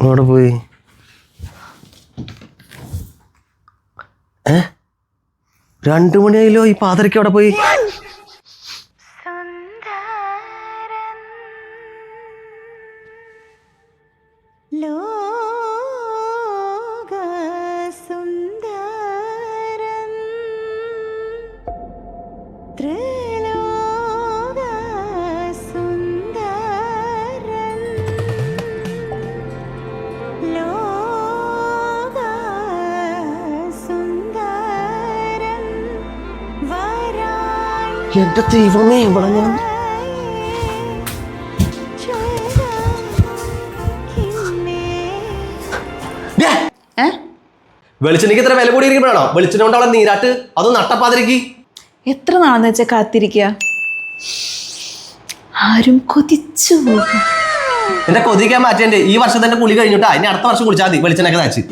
അവിടെ പോയി 2 മണിയായല്ലോ. ഈ പാതിരയ്ക്ക് അവിടെ പോയി. എന്റെ ദൈവമേ, ഇവിടെ ഞാൻ വെളിച്ചെണ്ണയ്ക്ക് ഇത്ര വില കൂടി ഇരിക്കുമ്പോഴാണോ വെളിച്ചെണ്ണ കൊണ്ട് അവളെ നീരാട്ട്? അത് നട്ടപ്പാതിരക്ക്. എത്ര നാളെന്ന് വെച്ചാൽ കാത്തിരിക്കുക? ആരും കൊതിച്ചു പോകും. എന്റെ കൊതിക്കാൻ മാറ്റേണ്ടേ? ഈ വർഷം തന്നെ കുളി കഴിഞ്ഞിട്ടാ, ഇനി അടുത്ത വർഷം കുളിച്ചാൽ മതി വെളിച്ചെണ്ണൊക്കെ തേച്ച്.